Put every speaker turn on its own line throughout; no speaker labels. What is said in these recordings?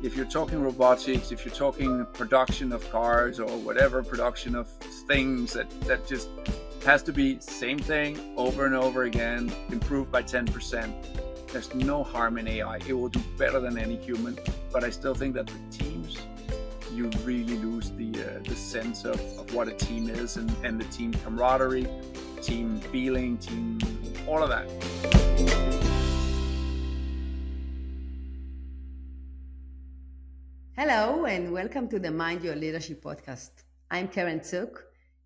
If you're talking robotics, if you're talking production of cars or whatever production of things, that just has to be same thing over and over again, improved by 10%. There's no harm in AI. It will do better than any human. But I still think that the teams, you really lose the sense of what a team is and the team camaraderie, team feeling, team, all of that.
Hello and welcome to the Mind Your Leadership podcast. I'm Karen Zuk,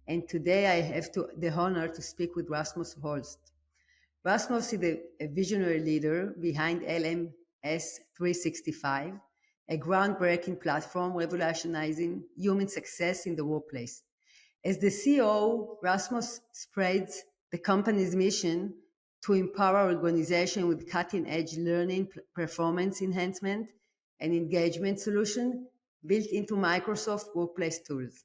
and today I have the honor to speak with Rasmus Holst. Rasmus is a visionary leader behind LMS 365, a groundbreaking platform revolutionizing human success in the workplace. As the CEO, Rasmus spreads the company's mission to empower organizations with cutting-edge learning, performance enhancement, and engagement solution built into Microsoft Workplace tools.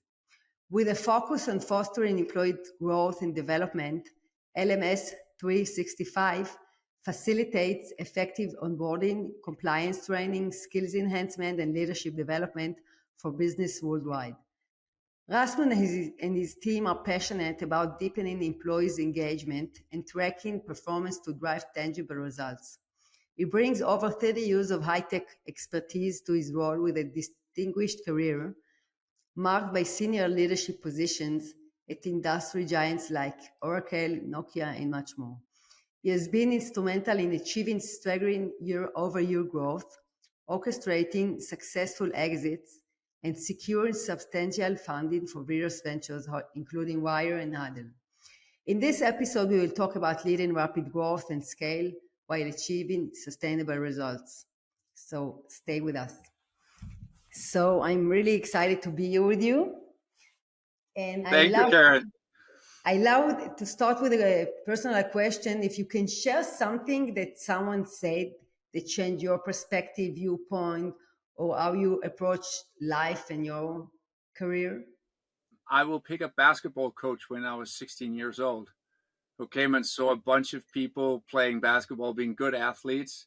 With a focus on fostering employee growth and development, LMS 365 facilitates effective onboarding, compliance training, skills enhancement, and leadership development for business worldwide. Rasmus and his team are passionate about deepening employees' engagement and tracking performance to drive tangible results. He brings over 30 years of high-tech expertise to his role with a distinguished career marked by senior leadership positions at industry giants like Oracle, Nokia, and much more. He has been instrumental in achieving staggering year-over-year growth, orchestrating successful exits, and securing substantial funding for various ventures, including Wire and Huddle. In this episode, we will talk about leading rapid growth and scale while achieving sustainable results. So stay with us. So I'm really excited to be here with you. And
Thank you, Karen.
I love to start with a personal question. If you can share something that someone said that changed your perspective, viewpoint, or how you approach life and your career.
I will pick a basketball coach when I was 16 years old, who came and saw a bunch of people playing basketball, being good athletes.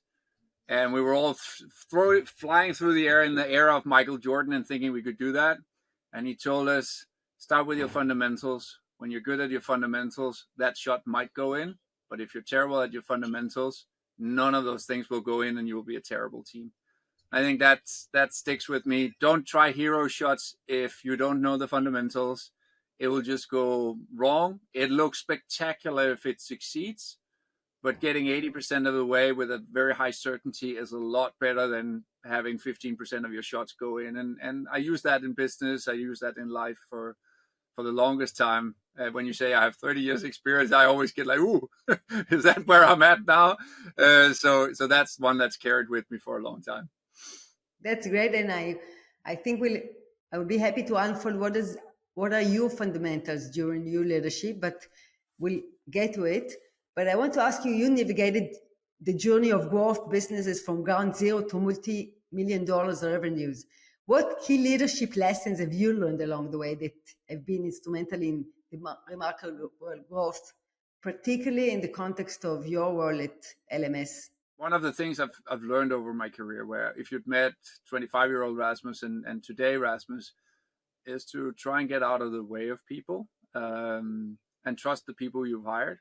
And we were all flying through the air in the era of Michael Jordan and thinking we could do that. And he told us, start with your fundamentals. When you're good at your fundamentals, that shot might go in. But if you're terrible at your fundamentals, none of those things will go in and you will be a terrible team. I think that sticks with me. Don't try hero shots if you don't know the fundamentals. It will just go wrong. It looks spectacular if it succeeds, but getting 80% of the way with a very high certainty is a lot better than having 15% of your shots go in. And I use that in business. I use that in life for the longest time. When you say I have 30 years experience, I always get like, ooh, is that where I'm at now? So that's one that's carried with me for a long time.
That's great. And I think I would be happy to unfold what are your fundamentals during your leadership, but we'll get to it. But I want to ask you navigated the journey of growth businesses from ground zero to multi-million dollars revenues. What key leadership lessons have you learned along the way that have been instrumental in the remarkable growth, particularly in the context of your role at LMS?
One of the things I've learned over my career, where if you'd met 25-year-old Rasmus and today Rasmus, is to try and get out of the way of people and trust the people you've hired.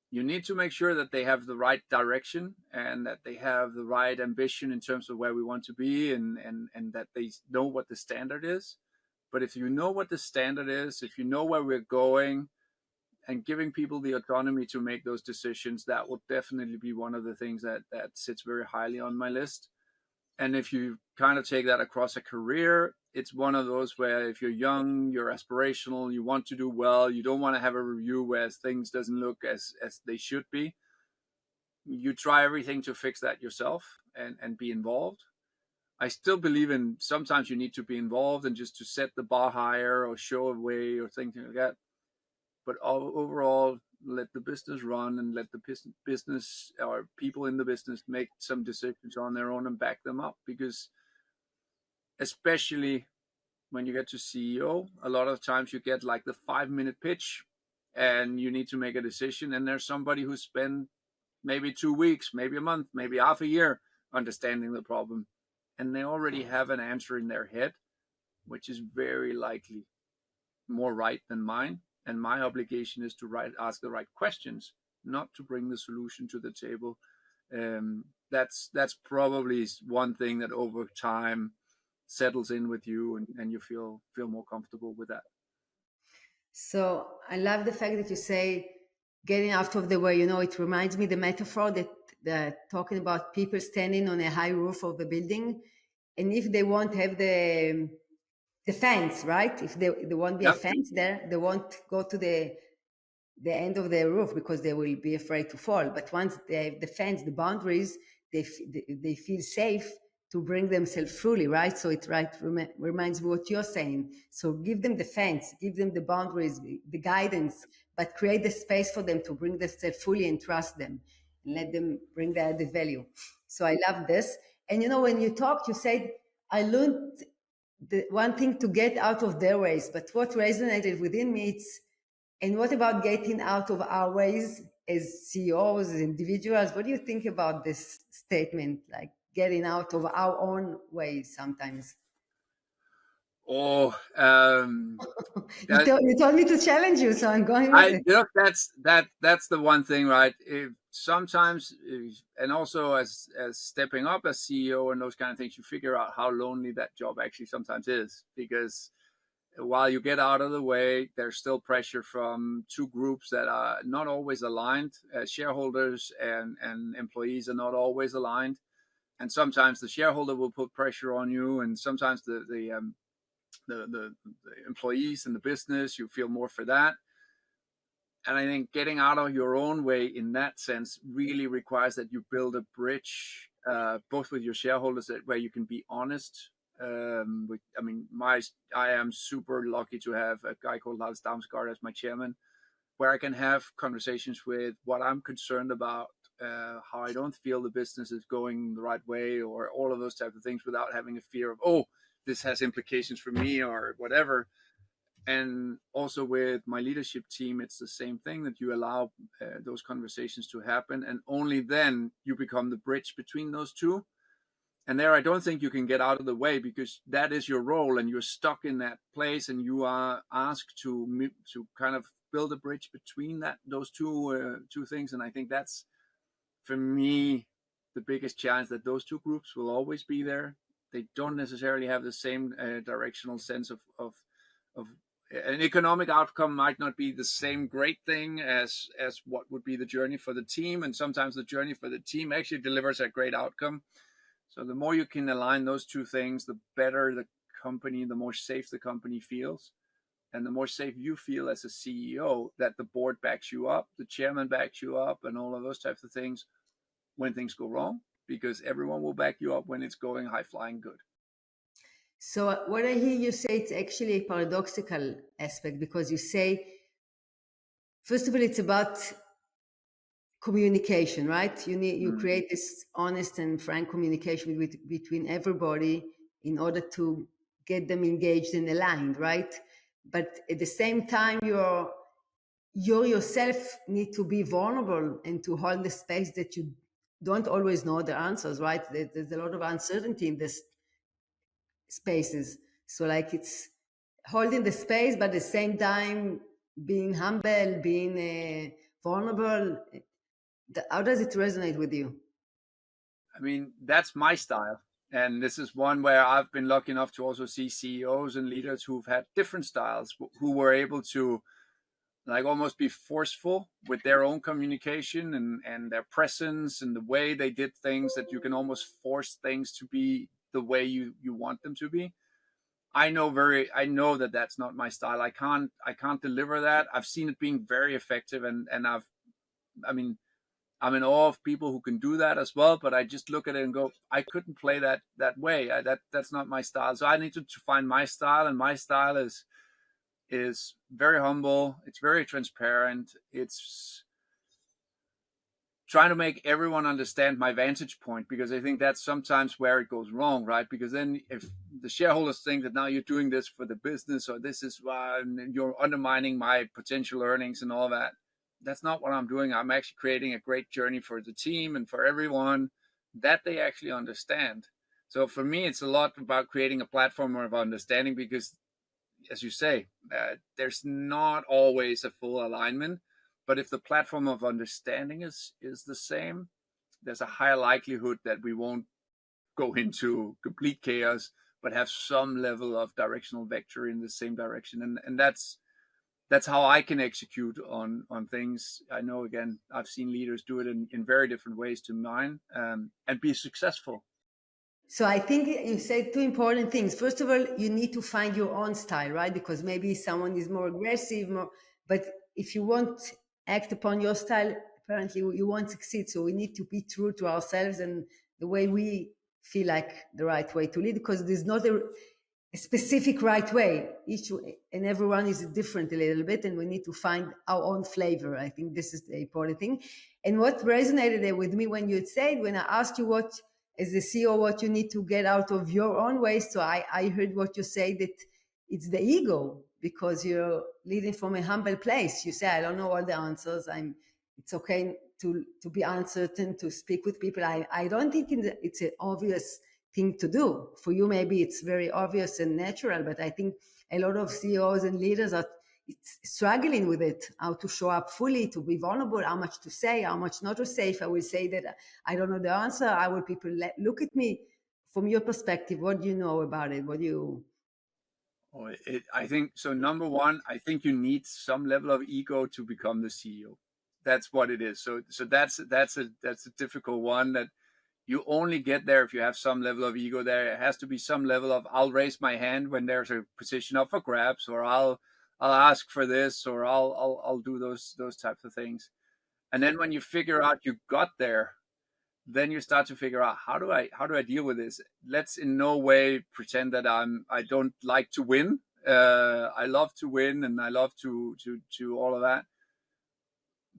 You need to make sure that they have the right direction and that they have the right ambition in terms of where we want to be and that they know what the standard is. But if you know what the standard is, if you know where we're going, and giving people the autonomy to make those decisions, that will definitely be one of the things that sits very highly on my list. And if you kind of take that across a career, it's one of those where if you're young, you're aspirational, you want to do well, you don't want to have a review where things doesn't look as they should be. You try everything to fix that yourself and be involved. I still believe in sometimes you need to be involved and just to set the bar higher or show a way or things like that. But overall, let the business run and let the business or people in the business make some decisions on their own and back them up. Because especially when you get to CEO, a lot of times you get like the 5-minute pitch and you need to make a decision. And there's somebody who spent maybe 2 weeks, maybe a month, maybe half a year understanding the problem. and they already have an answer in their head, which is very likely more right than mine. And my obligation is to ask the right questions, not to bring the solution to the table. That's probably one thing that over time settles in with you, and you feel more comfortable with that.
So I love the fact that you say getting out of the way. It reminds me the metaphor that talking about people standing on a high roof of a building, and if they won't have the fence, right? If there won't be a
Yep.
fence there, they won't go to the end of the roof because they will be afraid to fall. But once they have the fence, the boundaries, they feel safe to bring themselves fully, right? So it reminds me what you're saying. So give them the fence, give them the boundaries, the guidance, but create the space for them to bring themselves fully and trust them and let them bring the added value. So I love this. And when you talked, you said, I learned the one thing to get out of their ways, but what resonated within me, and what about getting out of our ways as CEOs, as individuals? What do you think about this statement, like getting out of our own ways sometimes?
Oh,
You
that
told me to challenge you, so I'm going with it.
that's the one thing, right? Sometimes, and also as stepping up as CEO and those kind of things, you figure out how lonely that job actually sometimes is, because while you get out of the way, there's still pressure from two groups that are not always aligned. Shareholders and employees are not always aligned, and sometimes the shareholder will put pressure on you, and sometimes the employees and the business, you feel more for that. And I think getting out of your own way in that sense really requires that you build a bridge, both with your shareholders, where you can be honest. I am super lucky to have a guy called Lars Damsgaard as my chairman, where I can have conversations with what I'm concerned about, how I don't feel the business is going the right way, or all of those types of things, without having a fear of, oh, this has implications for me or whatever. And also with my leadership team, it's the same thing, that you allow those conversations to happen, and only then you become the bridge between those two. And there, I don't think you can get out of the way, because that is your role, and you're stuck in that place, and you are asked to kind of build a bridge between those two things. And I think that's, for me, the biggest challenge, that those two groups will always be there. They don't necessarily have the same directional sense of an economic outcome might not be the same great thing as what would be the journey for the team, and sometimes the journey for the team actually delivers a great outcome. So the more you can align those two things, the better the company, the more safe the company feels, and the more safe you feel as a CEO, that the board backs you up, the chairman backs you up, and all of those types of things when things go wrong, because everyone will back you up when it's going high flying good.
So what I hear you say, it's actually a paradoxical aspect, because you say, first of all, it's about communication, right? You create this honest and frank communication between everybody in order to get them engaged and aligned, right? But at the same time, you yourself need to be vulnerable and to hold the space that you don't always know the answers, right? There's a lot of uncertainty in this spaces. So like it's holding the space, but at the same time being humble, being vulnerable. How does it resonate with you?
I mean, that's my style. And this is one where I've been lucky enough to also see CEOs and leaders who've had different styles, who were able to like almost be forceful with their own communication and their presence and the way they did things, that you can almost force things to be the way you want them to be. I know that that's not my style. I can't deliver that. I've seen it being very effective, and I mean, I'm in awe of people who can do that as well. But I just look at it and go, I couldn't play that way. That's not my style. So I need to find my style, and my style is very humble. It's very transparent. It's trying to make everyone understand my vantage point, because I think that's sometimes where it goes wrong, right? Because then if the shareholders think that now you're doing this for the business, or this is why you're undermining my potential earnings and all that, that's not what I'm doing. I'm actually creating a great journey for the team and for everyone that they actually understand. So for me, it's a lot about creating a platform of understanding because, as you say, there's not always a full alignment. But if the platform of understanding is the same, there's a higher likelihood that we won't go into complete chaos, but have some level of directional vector in the same direction. And that's how I can execute on things. I know, again, I've seen leaders do it in very different ways to mine, and be successful.
So I think you said two important things. First of all, you need to find your own style, right? Because maybe someone is more aggressive, but if you won't act upon your style, apparently you won't succeed. So we need to be true to ourselves and the way we feel like the right way to lead, because there's not a specific right way. Each and everyone is different a little bit, and we need to find our own flavor. I think this is the important thing. And what resonated with me when you said, when I asked you what, as the CEO, what you need to get out of your own ways. So I heard what you say, that it's the ego, because you're leading from a humble place. You say, I don't know all the answers. It's okay to be uncertain, to speak with people. I don't think it's an obvious thing to do. For you, maybe it's very obvious and natural, but I think a lot of CEOs and leaders are struggling with it, how to show up fully, to be vulnerable, how much to say, how much not to say. If I will say that I don't know the answer, how will people look at me? From your perspective, what do you know about it? What do you...
I think so. Number one, I think you need some level of ego to become the CEO. That's what it is. So that's a difficult one, that you only get there if you have some level of ego there. It has to be some level of, I'll raise my hand when there's a position up for grabs, or I'll ask for this, or I'll do those types of things. And then when you figure out you got there, then you start to figure out, how do I deal with this? Let's in no way pretend that I don't like to win. I love to win, and I love to all of that.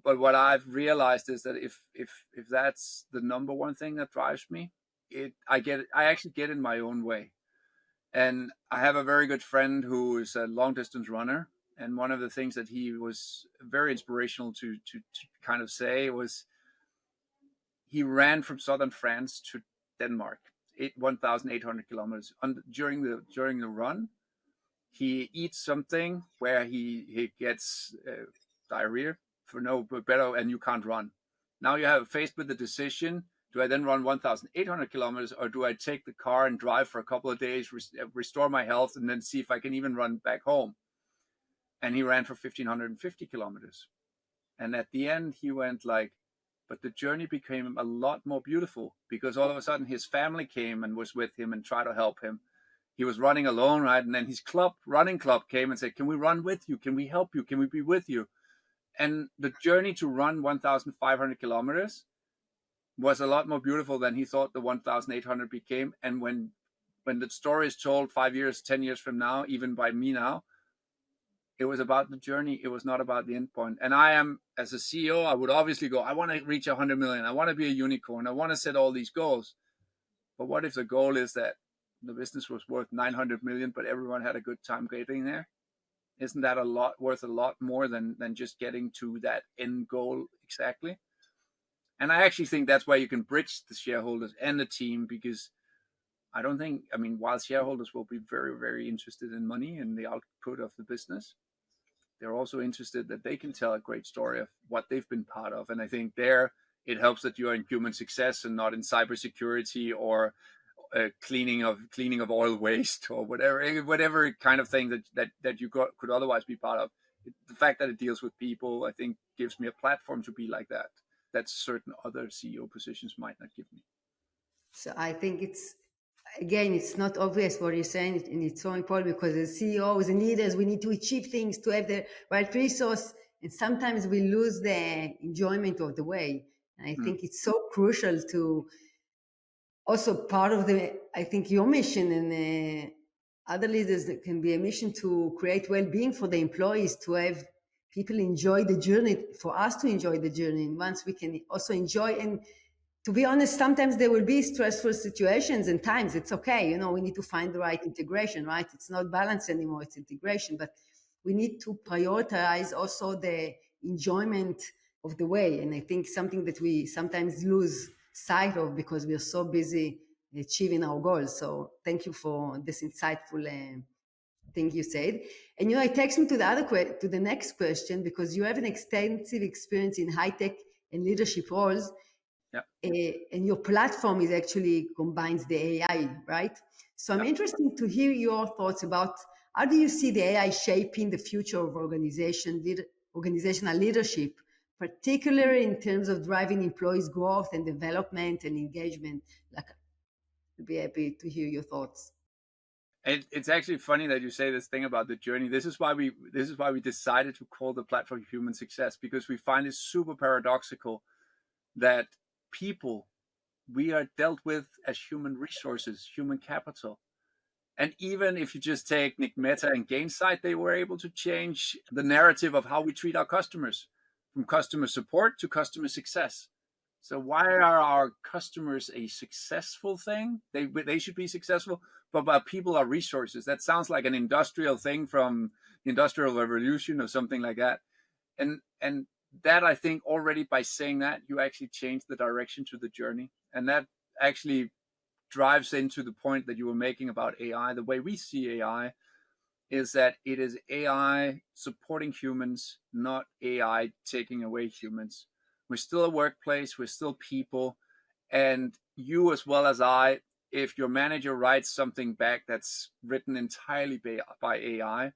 But what I've realized is that if that's the number one thing that drives me, I actually get in my own way. And I have a very good friend who is a long distance runner, and one of the things that he was very inspirational to kind of say was, he ran from southern France to Denmark, 1,800 kilometers. During the run, he eats something where he gets diarrhea for no better, and you can't run. Now you have faced with the decision: do I then run 1,800 kilometers, or do I take the car and drive for a couple of days, restore my health, and then see if I can even run back home? And he ran for 1,550 kilometers. And at the end, he went like, but the journey became a lot more beautiful, because all of a sudden his family came and was with him and tried to help him. He was running alone, right? And then his running club came and said, can we run with you? Can we help you? Can we be with you? And the journey to run 1,500 kilometers was a lot more beautiful than he thought the 1,800 became. And when the story is told 5 years, 10 years from now, even by me now, it was about the journey. It was not about the end point. And I am, as a CEO, I would obviously go, I want to reach 100 million. I want to be a unicorn. I want to set all these goals. But what if the goal is that the business was worth 900 million, but everyone had a good time getting there? Isn't that worth a lot more than just getting to that end goal exactly? And I actually think that's where you can bridge the shareholders and the team, because I mean, while shareholders will be very, very interested in money and the output of the business, they're also interested that they can tell a great story of what they've been part of. And I think there it helps that you're in human success and not in cybersecurity or cleaning of oil waste or whatever kind of thing that you could otherwise be part of. The fact that it deals with people, I think, gives me a platform to be like that certain other CEO positions might not give me.
So I think it's not obvious what you're saying, and it's so important, because as CEOs and leaders, we need to achieve things, to have the right resource, and sometimes we lose the enjoyment of the way. And I think it's so crucial to also part of I think your mission and other leaders, that can be a mission to create well-being for the employees, to have people enjoy the journey, for us to enjoy the journey. And once we can also enjoy, and to be honest, sometimes there will be stressful situations and times. It's okay. We need to find the right integration, right? It's not balance anymore, it's integration. But we need to prioritize also the enjoyment of the way. And I think something that we sometimes lose sight of, because we are so busy achieving our goals. So thank you for this insightful thing you said. And it takes me to the next question, because you have an extensive experience in high tech and leadership roles,
Yeah.
and your platform is actually combines the AI, right? So I'm
Yeah.
interested to hear your thoughts about how do you see the AI shaping the future of organizational leadership, particularly in terms of driving employees' growth and development and engagement. Like, I'd be happy to hear your thoughts.
It's actually funny that you say this thing about the journey. This is why we decided to call the platform Human Success, because we find it super paradoxical that people, we are dealt with as human resources, human capital. And even if you just take Nick Mehta and Gainsight, they were able to change the narrative of how we treat our customers, from customer support to customer success. So why are our customers a successful thing? They should be successful, but people are resources. That sounds like an industrial thing from the Industrial Revolution or something like that. And that, I think, already by saying that, you actually change the direction to the journey, and that actually drives into the point that you were making about AI. The way we see AI is that it is AI supporting humans, not AI taking away humans. We're still a workplace, we're still people, and you as well as I, if your manager writes something back that's written entirely by AI,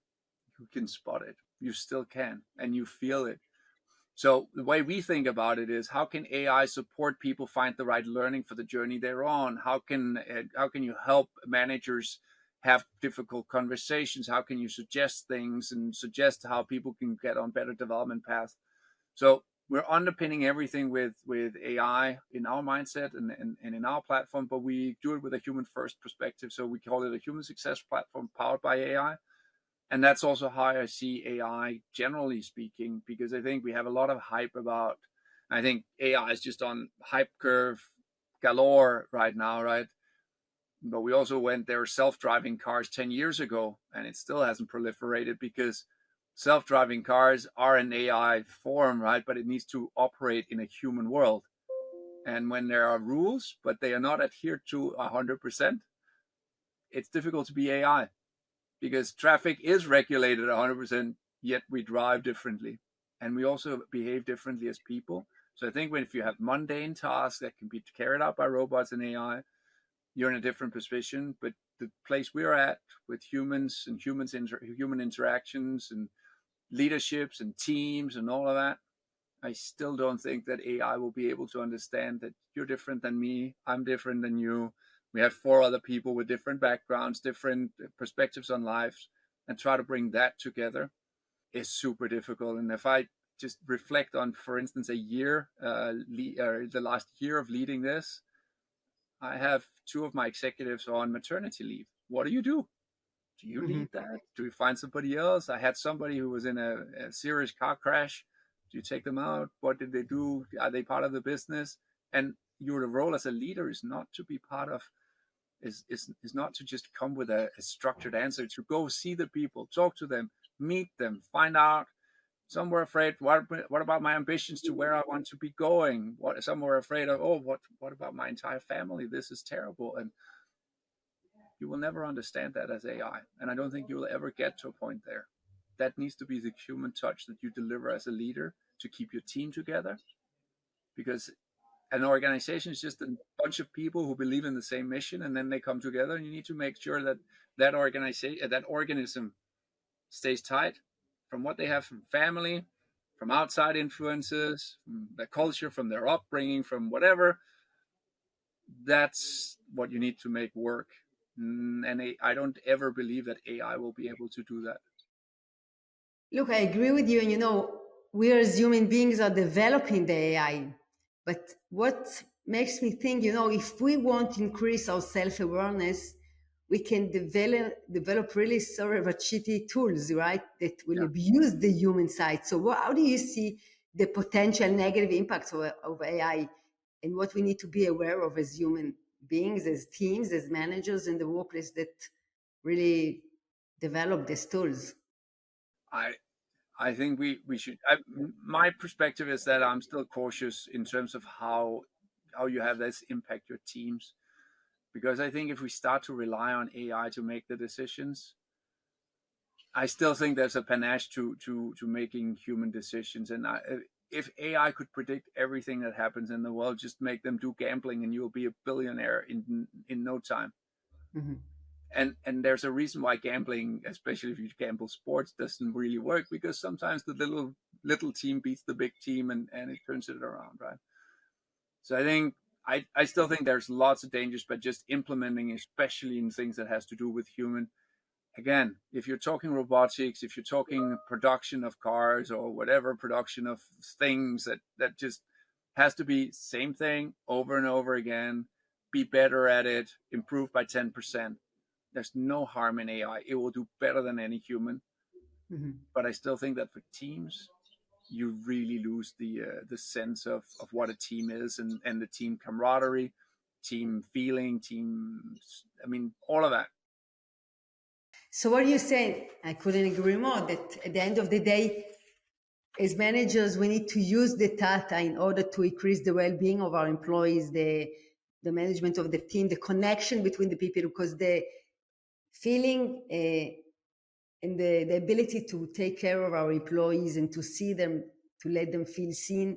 you can spot it. You still can, and you feel it. So the way we think about it is, how can AI support people find the right learning for the journey they're on? How can you help managers have difficult conversations? How can you suggest things and suggest how people can get on better development paths? So we're underpinning everything with AI in our mindset and in our platform, but we do it with a human first perspective. So we call it a human success platform powered by AI. And that's also how I see AI, generally speaking, because I think we have a lot of hype about, I think AI is just on hype curve galore right now, right? But we also went, there were self-driving cars 10 years ago, and it still hasn't proliferated, because self-driving cars are an AI form, right? But it needs to operate in a human world. And when there are rules, but they are not adhered to 100%, it's difficult to be AI, because traffic is regulated 100%, yet we drive differently. And we also behave differently as people. So I think if you have mundane tasks that can be carried out by robots and AI, you're in a different position. But the place we're at with humans and human interactions and leaderships and teams and all of that, I still don't think that AI will be able to understand that you're different than me, I'm different than you. We have four other people with different backgrounds, different perspectives on life, and try to bring that together is super difficult. And if I just reflect on, for instance, the last year of leading this, I have two of my executives on maternity leave. What do you do? Do you
Mm-hmm.
lead that? Do we find somebody else? I had somebody who was in a serious car crash. Do you take them out? What did they do? Are they part of the business? And your role as a leader is not to be part of, is not to just come with a structured answer, to go see the people, talk to them, meet them, find out. Some were afraid, what about my ambitions to where I want to be going? Some were afraid of, what about my entire family? This is terrible. And you will never understand that as AI. And I don't think you will ever get to a point there. That needs to be the human touch that you deliver as a leader to keep your team together. Because an organization is just a bunch of people who believe in the same mission, and then they come together, and you need to make sure that that organism stays tight from what they have from family, from outside influences, from their culture, from their upbringing, from whatever. That's what you need to make work. And I don't ever believe that AI will be able to do that.
Look, I agree with you. And we as human beings are developing the AI. But what makes me think, if we want to increase our self awareness, we can develop really sort of a cheaty tools, right? That will
Yeah.
abuse the human side. So, how do you see the potential negative impacts of AI, and what we need to be aware of as human beings, as teams, as managers in the workplace that really develop these tools?
I I think we should. My perspective is that I'm still cautious in terms of how you have this impact your teams, because I think if we start to rely on AI to make the decisions, I still think there's a panache to making human decisions. And if AI could predict everything that happens in the world, just make them do gambling, and you'll be a billionaire in no time.
Mhm.
And there's a reason why gambling, especially if you gamble sports, doesn't really work, because sometimes the little team beats the big team, and it turns it around, right? So I think I still think there's lots of dangers, but just implementing, especially in things that has to do with human. Again, if you're talking robotics, if you're talking production of cars or whatever, production of things that just has to be same thing over and over again, be better at it, improve by 10%. There's no harm in AI. It will do better than any human.
Mhm.
But I still think that for teams, you really lose the sense of what a team is, and the team camaraderie, team feeling, team. I mean, all of that.
So what are you saying? I couldn't agree more that at the end of the day, as managers, we need to use the data in order to increase the well-being of our employees, the management of the team, the connection between the people, because the feeling and the ability to take care of our employees and to see them, to let them feel seen,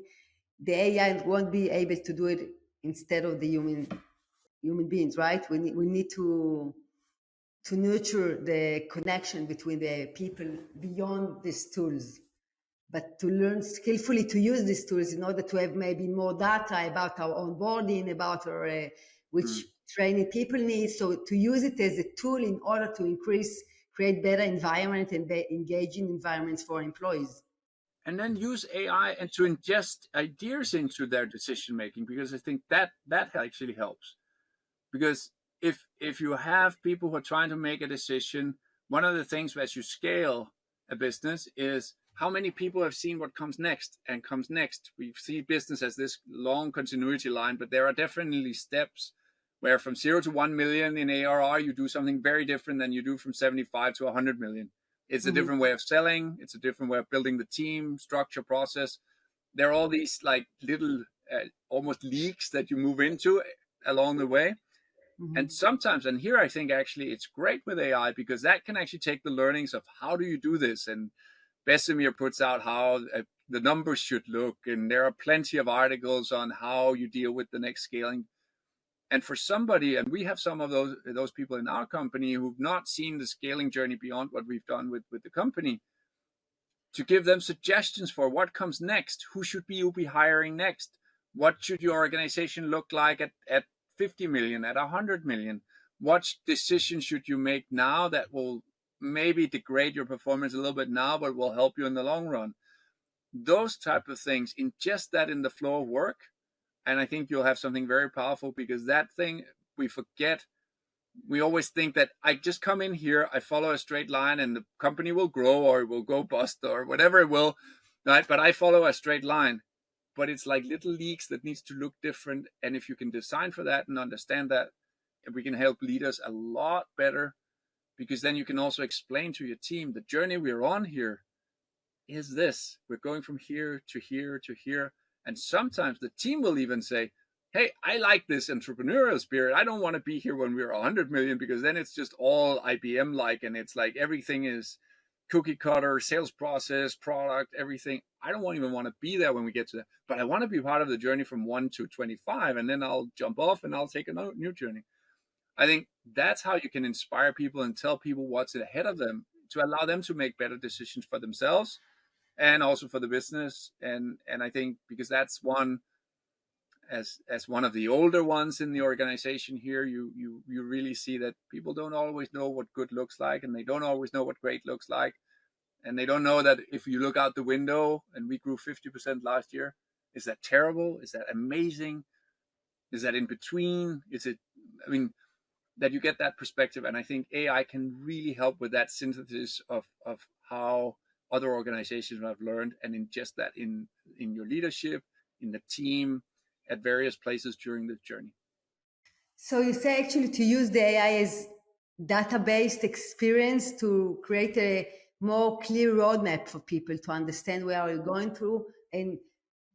the AI won't be able to do it instead of the human beings, right? We need to nurture the connection between the people beyond these tools, but to learn skillfully to use these tools in order to have maybe more data about our onboarding, about our which
Mm.
training people need. So to use it as a tool in order to create better environment and engaging environments for employees.
And then use AI and to ingest ideas into their decision making, because I think that actually helps. Because if you have people who are trying to make a decision, one of the things as you scale a business is how many people have seen what comes next and comes next. We see business as this long continuity line, but there are definitely steps where from 0 to 1 million in ARR, you do something very different than you do from 75 to 100 million. It's a
Mhm.
different way of selling. It's a different way of building the team, structure, process. There are all these like little almost leaks that you move into along the way. And
Mhm.
sometimes, and here I think actually it's great with AI, because that can actually take the learnings of how do you do this. And Bessemer puts out how the numbers should look, and there are plenty of articles on how you deal with the next scaling. And for somebody, and we have some of those people in our company who've not seen the scaling journey beyond what we've done with the company, to give them suggestions for what comes next, who should you be hiring next, what should your organization look like at 50 million, at 100 million, what decisions should you make now that will maybe degrade your performance a little bit now but will help you in the long run. Those type of things, ingest that in the flow of work, and I think you'll have something very powerful, because that thing we forget. We always think that I just come in here, I follow a straight line, and the company will grow or it will go bust or whatever it will, right? But I follow a straight line. But it's like little leaks that needs to look different. And if you can design for that and understand that, we can help leaders a lot better, because then you can also explain to your team the journey we're on here is this. We're going from here to here to here. And sometimes the team will even say, hey, I like this entrepreneurial spirit. I don't want to be here when we're 100 million, because then it's just all IBM like, and it's like everything is cookie cutter, sales process, product, everything. I don't even want to be there when we get to that, but I want to be part of the journey from 1 to 25, and then I'll jump off and I'll take a new journey. I think that's how you can inspire people and tell people what's ahead of them, to allow them to make better decisions for themselves and also for the business. And I think because that's one, as one of the older ones in the organization here, you really see that people don't always know what good looks like, and they don't always know what great looks like, and they don't know that if you look out the window and we grew 50% last year, is that terrible? Is that amazing? Is that in between? Is it? I mean, that you get that perspective. And I think AI can really help with that synthesis of how other organizations have learned, and ingest that in your leadership, in the team, at various places during this journey.
So you say actually to use the AI as data-based experience to create a more clear roadmap for people to understand where are you going through, and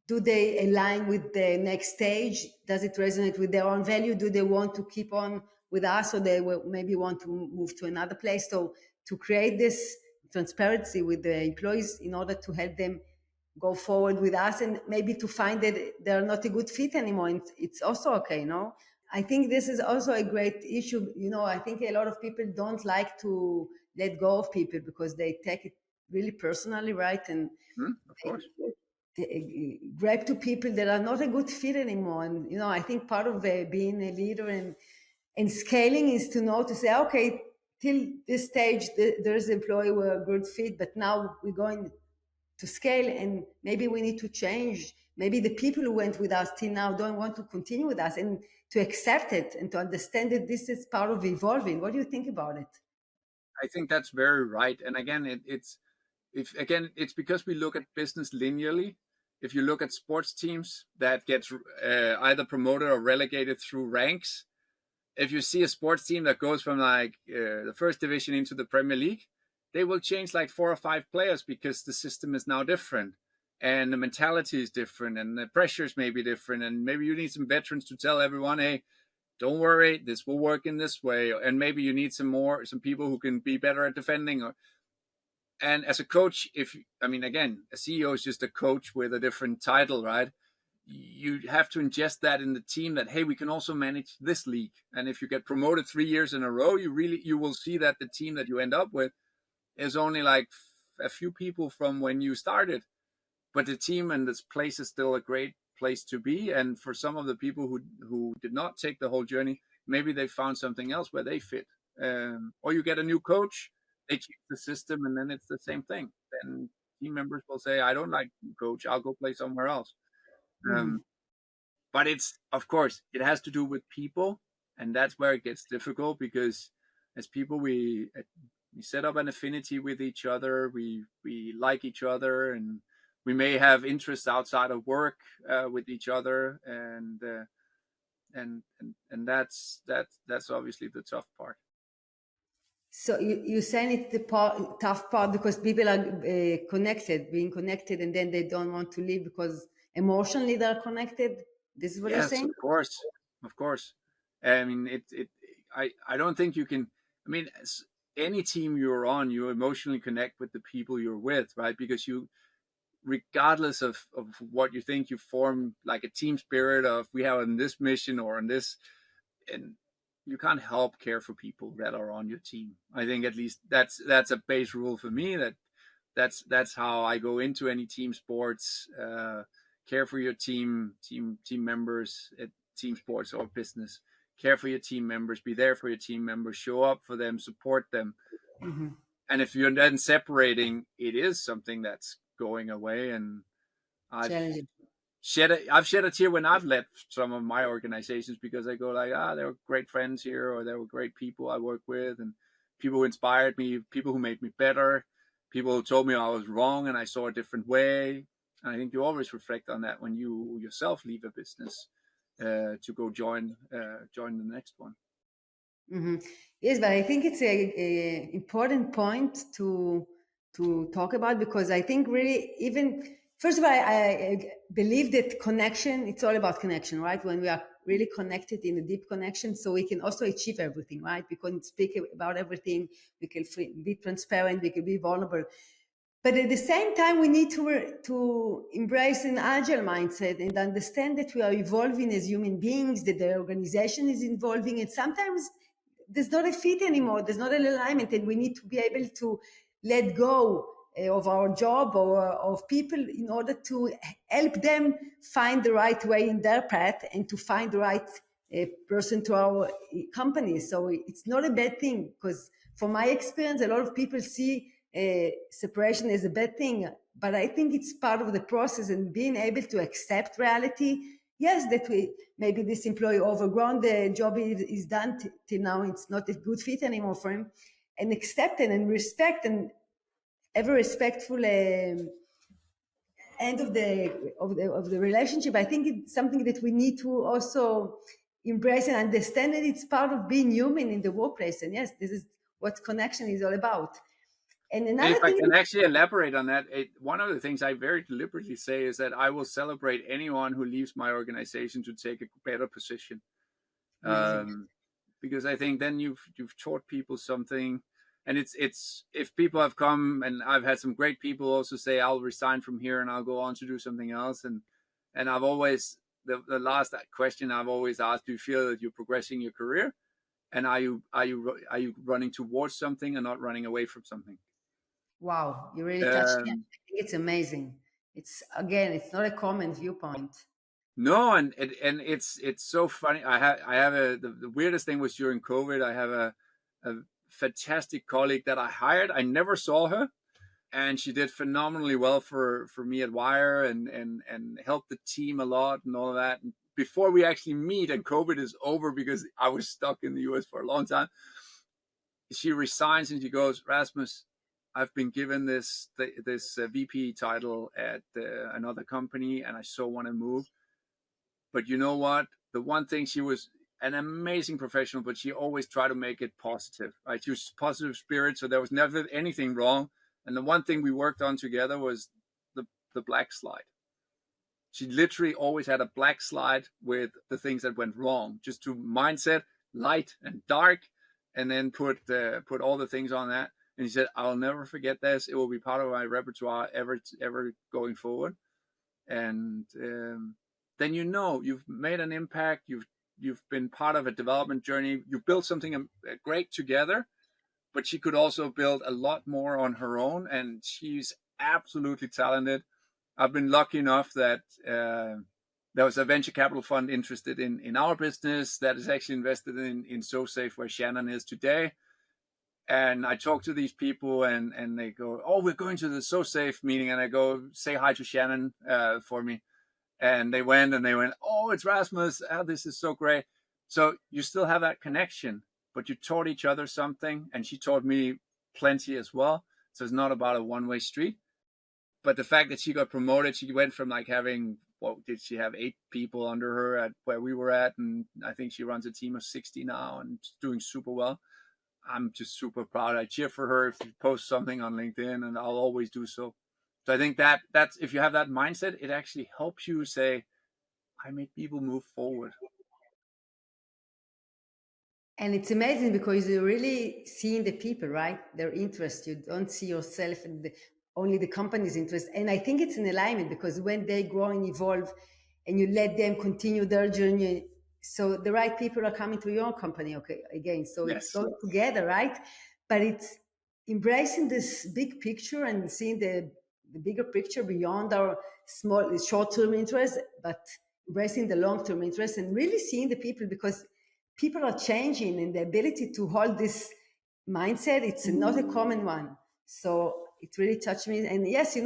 do they align with the next stage? Does it resonate with their own value? Do they want to keep on with us, or they will maybe want to move to another place. So to create this transparency with the employees in order to help them go forward with us, and maybe to find that they're not a good fit anymore, and it's also okay, no? I think this is also a great issue. I think a lot of people don't like to let go of people because they take it really personally, right? And
Of course.
they grab to people that are not a good fit anymore. And I think part of being a leader and scaling is to know to say, okay, till this stage, there's an employee who are a good fit, but now we're going to scale, and maybe we need to change. Maybe the people who went with us till now don't want to continue with us, and to accept it and to understand that this is part of evolving. What do you think about it?
I think that's very right. And again, it's because we look at business linearly. If you look at sports teams that gets either promoted or relegated through ranks, if you see a sports team that goes from like the first division into the Premier League, they will change like 4 or 5 players because the system is now different and the mentality is different and the pressures may be different. And maybe you need some veterans to tell everyone, hey, don't worry, this will work in this way. And maybe you need some people who can be better at defending. And as a coach, again, a CEO is just a coach with a different title, right? You have to ingest that in the team that, hey, we can also manage this league. And if you get promoted 3 years in a row, you will see that the team that you end up with is only like a few people from when you started. But the team and this place is still a great place to be. And for some of the people who did not take the whole journey, maybe they found something else where they fit. Or you get a new coach, they change the system, and then it's the same thing. Then team members will say, I don't like you, coach, I'll go play somewhere else.
Mm-hmm.
But of course, it has to do with people, and that's where it gets difficult because as people, we set up an affinity with each other. We like each other, and we may have interests outside of work with each other, and that's obviously the tough part.
So you saying it's the tough part because people are being connected, and then they don't want to leave because emotionally they're connected. This is what you're
Yes,
saying?
of course, of course. I mean, I don't think you can. I mean, any team you're on, you emotionally connect with the people you're with, right? Because regardless of what you think, you form like a team spirit of we have on this mission or on this, and you can't help care for people that are on your team. I think at least that's a base rule for me. That's how I go into any team sports. Care for your team members at team sports or business. Care for your team members. Be there for your team members. Show up for them. Support them.
Mm-hmm.
And if you're then separating, it is something that's going away. And I've
Challenging.
shed a tear when I've left some of my organizations because I go like, there were great friends here, or there were great people I work with, and people who inspired me, people who made me better, people who told me I was wrong and I saw a different way. And I think you always reflect on that when you yourself leave a business to go join the next one.
Mm-hmm. Yes, but I think it's a important point to talk about, because I think really, even first of all, I believe that connection, it's all about connection, right? When we are really connected in a deep connection, so we can also achieve everything, right? We can speak about everything, we can be transparent, we can be vulnerable. But at the same time, we need to embrace an agile mindset and understand that we are evolving as human beings, that the organization is evolving, and sometimes there's not a fit anymore, there's not an alignment, and we need to be able to let go of our job or of people in order to help them find the right way in their path and to find the right person to our company. So it's not a bad thing, because from my experience, a lot of people see separation is a bad thing, but I think it's part of the process, and being able to accept reality. Yes, that maybe this employee overgrown, the job is done till now, it's not a good fit anymore for him, and accept it and respect, and have a respectful end of the relationship. I think it's something that we need to also embrace and understand that it's part of being human in the workplace. And yes, this is what connection is all about. And
And
another
if I
thing,
can actually elaborate on that, one of the things I very deliberately say is that I will celebrate anyone who leaves my organization to take a better position.
amazing.
because I think then you've taught people something. And it's if people have come, and I've had some great people also say I'll resign from here and I'll go on to do something else. And I've always, the last question I've always asked, do you feel that you're progressing your career, and are you running towards something and not running away from something?
Wow, you really touched me. I
um,
think it's amazing. It's again, it's not a common viewpoint.
no, and it's so funny. I have the weirdest thing was during COVID. I have a fantastic colleague that I hired. I never saw her, and she did phenomenally well for me at Wire, and helped the team a lot and all of that. And before we actually meet, and COVID is over because I was stuck in the US for a long time, she resigns and she goes, Rasmus, I've been given this VP title at another company, and I so want to move. But you know what? The one thing, she was an amazing professional, but she always tried to make it positive, right? She was positive spirit, so there was never anything wrong. And the one thing we worked on together was the black slide. She literally always had a black slide with the things that went wrong, just to mindset, light and dark, and then put all the things on that. And she said, "I'll never forget this. It will be part of my repertoire ever going forward." And then you've made an impact. You've been part of a development journey. You built something great together. But she could also build a lot more on her own, and she's absolutely talented. I've been lucky enough that there was a venture capital fund interested in our business that is actually invested in SoSafe, where Shannon is today. And I talk to these people, and they go, "Oh, we're going to the SoSafe meeting," and I go, "Say hi to Shannon for me." And they went, "Oh, it's Rasmus. Oh, this is so great." So you still have that connection, but you taught each other something, and she taught me plenty as well. So it's not about a one-way street. But the fact that she got promoted, she went from like having, what did she have, 8 people under her at where we were at, and I think she runs a team of 60 now and doing super well. I'm just super proud. I cheer for her if she posts something on LinkedIn, and I'll always do so. So I think that's, if you have that mindset, it actually helps you say, I make people move forward.
And it's amazing because you really see in the people, right? Their interest. You don't see yourself and only the company's interest. And I think it's an alignment because when they grow and evolve and you let them continue their journey, so the right people are coming to your company, okay, again. So it's
Yes.
going together, right? But it's embracing this big picture and seeing the bigger picture beyond our small short-term interest, but embracing the long-term interest and really seeing the people, because people are changing, and the ability to hold this mindset, it's not a common one. So it really touched me. And yes,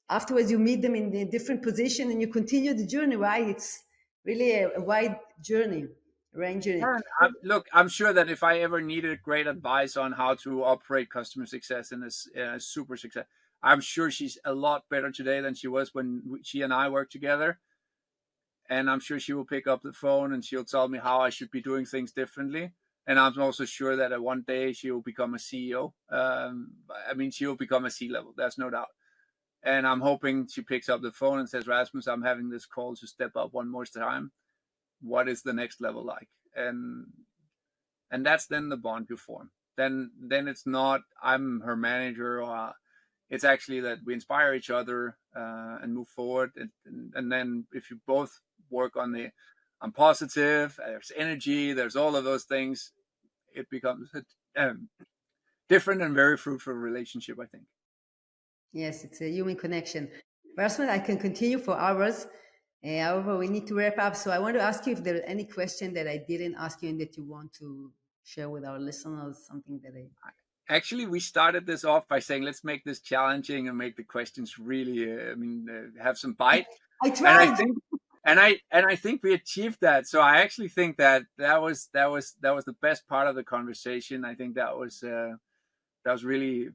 afterwards you meet them in a different position and you continue the journey, right? It's really a wide journey, range journey.
And look, I'm sure that if I ever needed great advice on how to operate customer success and a super success, I'm sure she's a lot better today than she was when she and I worked together. And I'm sure she will pick up the phone and she'll tell me how I should be doing things differently. And I'm also sure that one day she will become a CEO. I mean, she will become a C-level. There's no doubt. And I'm hoping she picks up the phone and says, Rasmus, I'm having this call to step up one more time. What is the next level like? And that's then the bond you form. Then it's not I'm her manager, or it's actually that we inspire each other and move forward. And then if you both work on I'm positive, there's energy, there's all of those things, it becomes a different and very fruitful relationship, I think.
Yes, it's a human connection. Rasmus, I can continue for hours. However, we need to wrap up. So I want to ask you if there are any question that I didn't ask you and that you want to share with our listeners, something that I...
Actually, we started this off by saying, let's make this challenging and make the questions really, have some bite.
I
And I
tried.
think, and I think we achieved that. So I actually think that was the best part of the conversation. I think that was really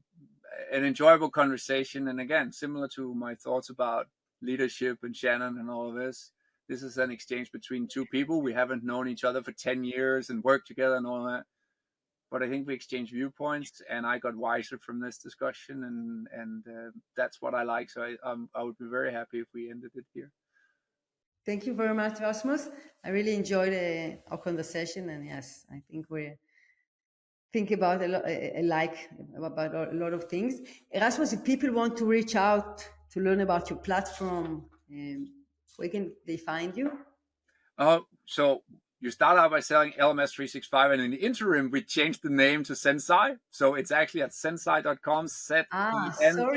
an enjoyable conversation. And again, similar to my thoughts about leadership and Shannon and all of this, this is an exchange between two people. We haven't known each other for 10 years and worked together and all that. But I think we exchanged viewpoints, and I got wiser from this discussion, and that's what I like. So I would be very happy if we ended it here.
Thank you very much, Rasmus. I really enjoyed our conversation, and yes, I think we think about about a lot of things. Rasmus, if people want to reach out to learn about your platform, where can they find you?
So you start out by selling LMS 365, and in the interim, we changed the name to Zensai. So it's actually at zensai.com,
Sorry.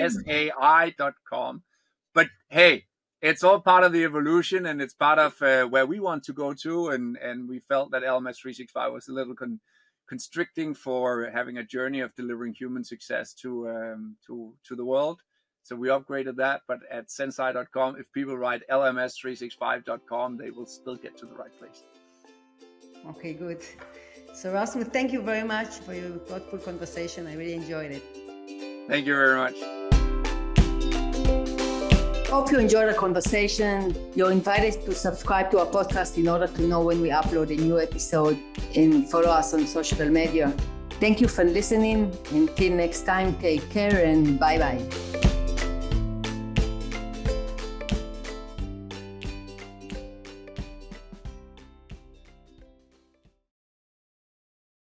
ZENSAI.com. But hey, it's all part of the evolution, and it's part of where we want to go to. And we felt that LMS 365 was a little constricting for having a journey of delivering human success to the world. So we upgraded that, but at Zensai.com, if people write LMS365.com, they will still get to the right place.
Okay, good. So Rasmus, thank you very much for your thoughtful conversation. I really enjoyed it.
Thank you very much.
Hope you enjoyed the conversation. You're invited to subscribe to our podcast in order to know when we upload a new episode, and follow us on social media. Thank you for listening. Until next time, take care and bye-bye.